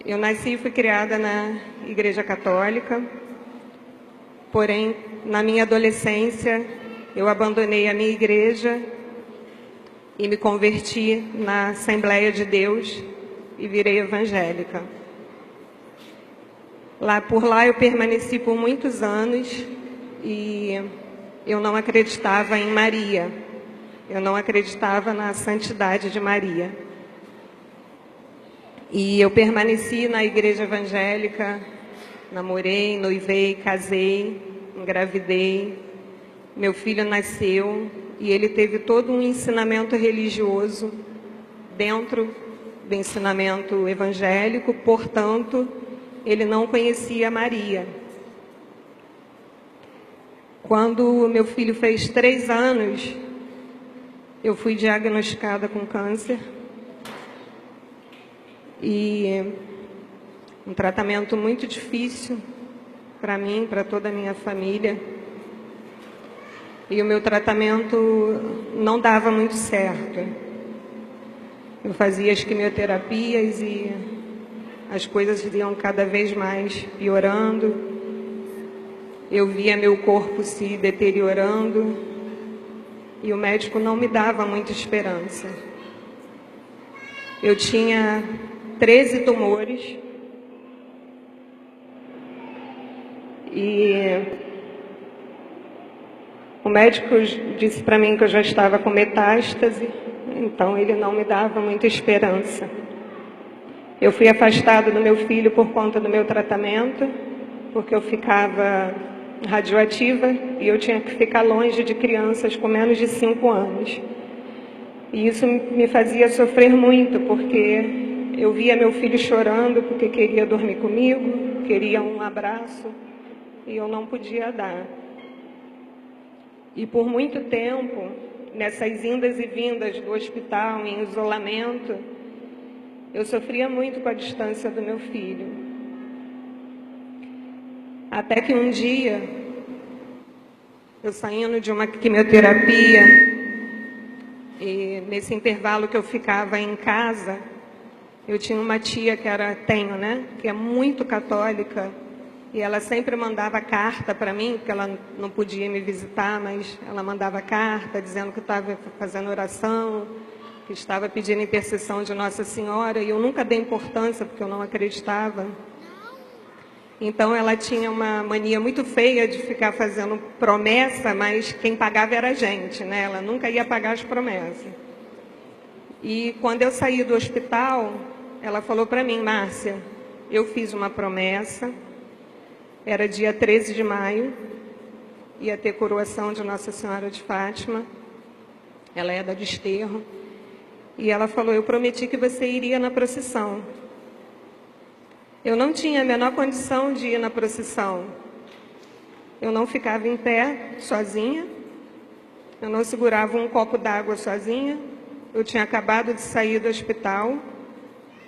Eu nasci e fui criada na Igreja Católica, porém, na minha adolescência, eu abandonei a minha igreja e me converti na Assembleia de Deus e virei evangélica. Por lá eu permaneci por muitos anos e eu não acreditava em Maria. Eu não acreditava na santidade de Maria. E eu permaneci na igreja evangélica, namorei, noivei, casei, engravidei. Meu filho nasceu e ele teve todo um ensinamento religioso dentro do ensinamento evangélico, portanto, ele não conhecia Maria. Quando meu filho fez 3 anos, eu fui diagnosticada com câncer e um tratamento muito difícil para mim, para toda a minha família. E o meu tratamento não dava muito certo. Eu fazia as quimioterapias e as coisas iam cada vez mais piorando. Eu via meu corpo se deteriorando e o médico não me dava muita esperança. Eu tinha 13 tumores e o médico disse para mim que eu já estava com metástase, então ele não me dava muita esperança. Eu fui afastada do meu filho por conta do meu tratamento, porque eu ficava radioativa e eu tinha que ficar longe de crianças com menos de 5 anos. E isso me fazia sofrer muito, porque eu via meu filho chorando porque queria dormir comigo, queria um abraço e eu não podia dar. E por muito tempo, nessas indas e vindas do hospital, em isolamento, eu sofria muito com a distância do meu filho. Até que um dia, eu saindo de uma quimioterapia, e nesse intervalo que eu ficava em casa, eu tinha uma tia que é muito católica, e ela sempre mandava carta para mim, porque ela não podia me visitar, mas ela mandava carta dizendo que estava fazendo oração, que estava pedindo intercessão de Nossa Senhora, e eu nunca dei importância, porque eu não acreditava. Então ela tinha uma mania muito feia de ficar fazendo promessa, mas quem pagava era a gente, né? Ela nunca ia pagar as promessas. E quando eu saí do hospital, ela falou para mim: Márcia, eu fiz uma promessa, era dia 13 de maio, ia ter coroação de Nossa Senhora de Fátima, ela é da Desterro, e ela falou: eu prometi que você iria na procissão. Eu não tinha a menor condição de ir na procissão. Eu não ficava em pé sozinha, eu não segurava um copo d'água sozinha, eu tinha acabado de sair do hospital.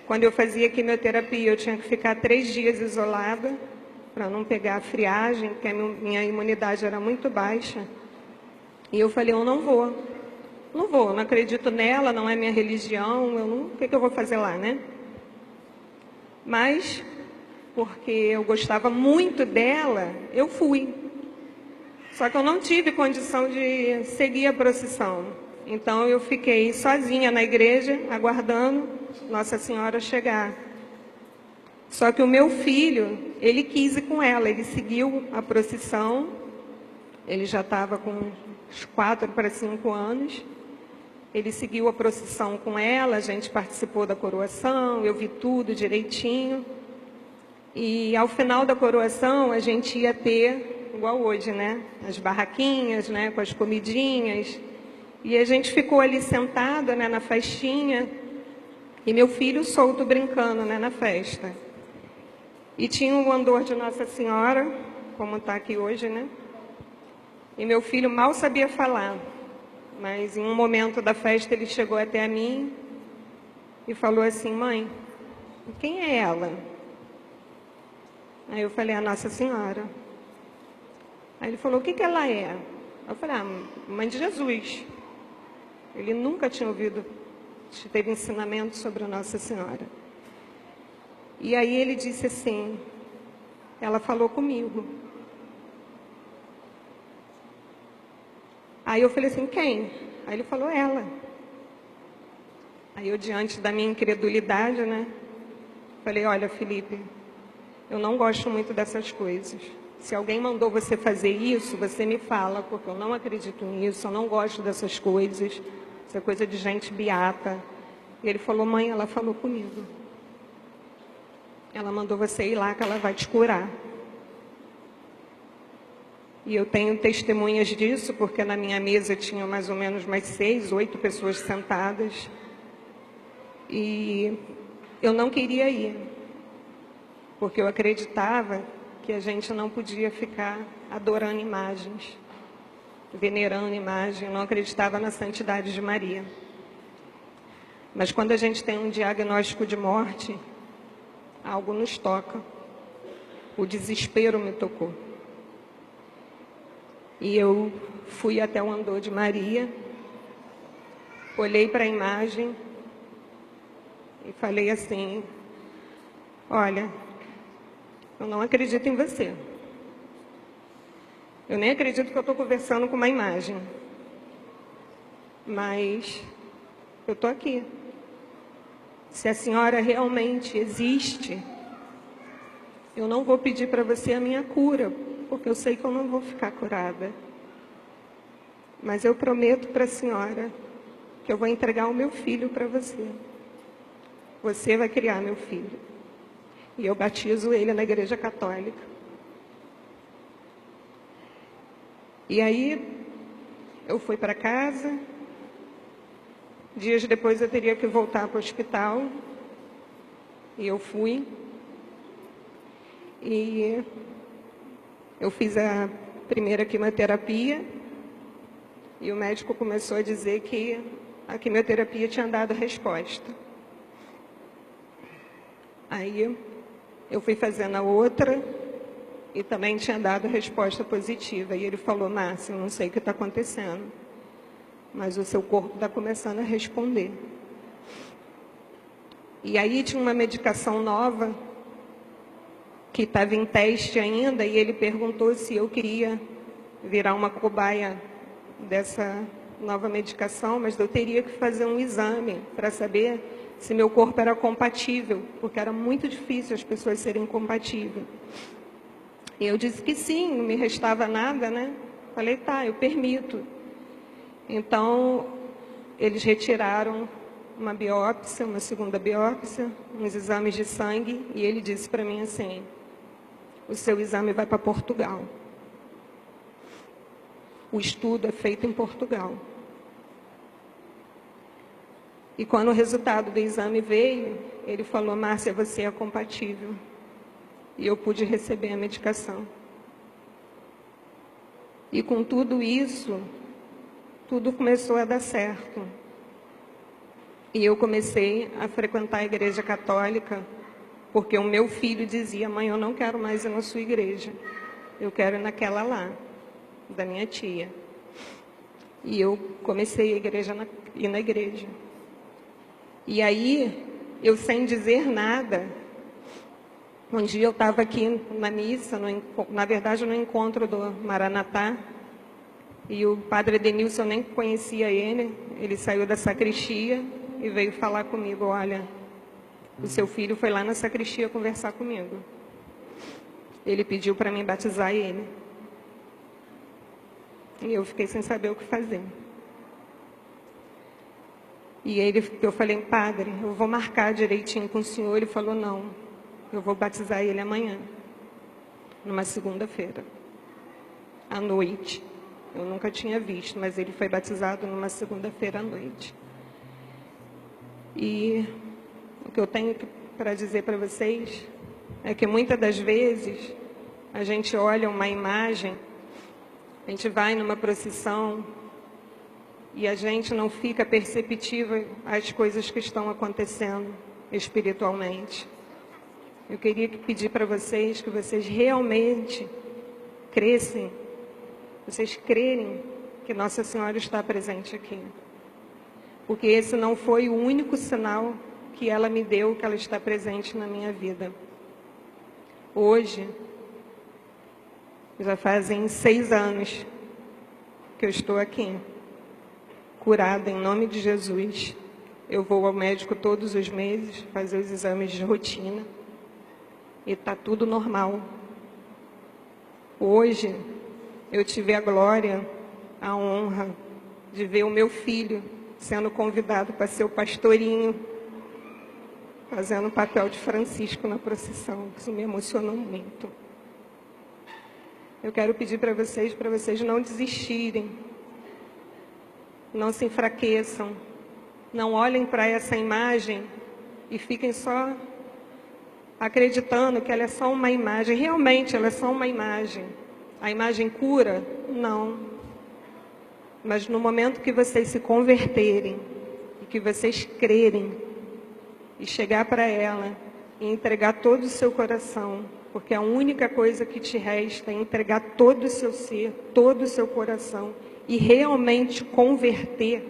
Quando eu fazia quimioterapia, eu tinha que ficar 3 dias isolada para não pegar a friagem, porque a minha imunidade era muito baixa. E eu falei: eu não vou, eu não acredito nela, não é minha religião, o que eu vou fazer lá, né? Mas, porque eu gostava muito dela, eu fui. Só que eu não tive condição de seguir a procissão. Então eu fiquei sozinha na igreja, aguardando Nossa Senhora chegar. Só que o meu filho, ele quis ir com ela, ele seguiu a procissão, ele já estava com uns 4 para 5 anos, ele seguiu a procissão com ela, a gente participou da coroação, eu vi tudo direitinho, e ao final da coroação a gente ia ter, igual hoje, né, as barraquinhas, né, com as comidinhas, e a gente ficou ali sentada, né, na festinha, e meu filho solto brincando, né, na festa. E tinha um andor de Nossa Senhora, como está aqui hoje, né? E meu filho mal sabia falar, mas em um momento da festa ele chegou até a mim e falou assim: mãe, quem é ela? Aí eu falei: a Nossa Senhora. Aí ele falou: o que ela é? Eu falei: mãe de Jesus. Ele nunca tinha ouvido, teve ensinamento sobre a Nossa Senhora. E aí ele disse assim, ela falou comigo. Aí eu falei assim, quem? Aí ele falou, ela. Aí eu, diante da minha incredulidade, né, falei, olha, Felipe, eu não gosto muito dessas coisas. Se alguém mandou você fazer isso, você me fala, porque eu não acredito nisso, eu não gosto dessas coisas. Isso é coisa de gente beata. E ele falou, mãe, ela falou comigo. Ela mandou você ir lá que ela vai te curar. E eu tenho testemunhas disso, porque na minha mesa tinha mais ou menos mais 6, 8 pessoas sentadas. E eu não queria ir, porque eu acreditava que a gente não podia ficar adorando imagens, venerando imagens. Eu não acreditava na santidade de Maria. Mas quando a gente tem um diagnóstico de morte, algo nos toca. O desespero me tocou. E eu fui até o andor de Maria, olhei para a imagem e falei assim, olha, eu não acredito em você. Eu nem acredito que eu estou conversando com uma imagem. Mas eu estou aqui. Se a senhora realmente existe, eu não vou pedir para você a minha cura, porque eu sei que eu não vou ficar curada. Mas eu prometo para a senhora que eu vou entregar o meu filho para você. Você vai criar meu filho. E eu batizo ele na Igreja Católica. E aí, eu fui para casa. Dias depois eu teria que voltar para o hospital. E eu fui. E eu fiz a primeira quimioterapia. E o médico começou a dizer que a quimioterapia tinha dado resposta. Aí eu fui fazendo a outra e também tinha dado resposta positiva. E ele falou, Márcia, eu não sei o que está acontecendo, mas o seu corpo está começando a responder. E aí tinha uma medicação nova que estava em teste ainda, e ele perguntou se eu queria virar uma cobaia dessa nova medicação, mas eu teria que fazer um exame para saber se meu corpo era compatível, porque era muito difícil as pessoas serem compatíveis. E eu disse que sim, não me restava nada, né? Falei, tá, eu permito. Então, eles retiraram uma biópsia, uma segunda biópsia, uns exames de sangue, e ele disse para mim assim, o seu exame vai para Portugal. O estudo é feito em Portugal. E quando o resultado do exame veio, ele falou, Márcia, você é compatível. E eu pude receber a medicação. E com tudo isso, tudo começou a dar certo. E eu comecei a frequentar a Igreja Católica, porque o meu filho dizia, mãe, eu não quero mais ir na sua igreja. Eu quero ir naquela lá, da minha tia. E eu comecei a ir na igreja. E aí, eu sem dizer nada, um dia eu estava aqui na missa, na verdade no encontro do Maranatá, e o padre Edenilson, eu nem conhecia ele saiu da sacristia e veio falar comigo, olha, o seu filho foi lá na sacristia conversar comigo. Ele pediu para mim batizar ele. E eu fiquei sem saber o que fazer. E eu falei, padre, eu vou marcar direitinho com o senhor. Ele falou, não, eu vou batizar ele amanhã, numa segunda-feira, à noite. Eu nunca tinha visto, mas ele foi batizado numa segunda-feira à noite. E o que eu tenho para dizer para vocês é que muitas das vezes a gente olha uma imagem, a gente vai numa procissão e a gente não fica perceptível às coisas que estão acontecendo espiritualmente. Eu queria pedir para vocês que vocês realmente crescem, vocês crerem que Nossa Senhora está presente aqui. Porque esse não foi o único sinal que ela me deu, que ela está presente na minha vida. Hoje, já fazem 6 anos que eu estou aqui, curada em nome de Jesus. Eu vou ao médico todos os meses, fazer os exames de rotina, e está tudo normal. Hoje, eu tive a glória, a honra de ver o meu filho sendo convidado para ser o pastorinho, fazendo o papel de Francisco na procissão. Isso me emocionou muito. Eu quero pedir para vocês não desistirem, não se enfraqueçam, não olhem para essa imagem e fiquem só acreditando que ela é só uma imagem. Realmente, ela é só uma imagem. A imagem cura? Não. Mas no momento que vocês se converterem, e que vocês crerem, e chegar para ela, e entregar todo o seu coração, porque a única coisa que te resta é entregar todo o seu ser, todo o seu coração, e realmente converter,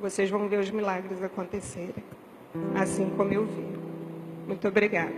vocês vão ver os milagres acontecerem, assim como eu vi. Muito obrigada.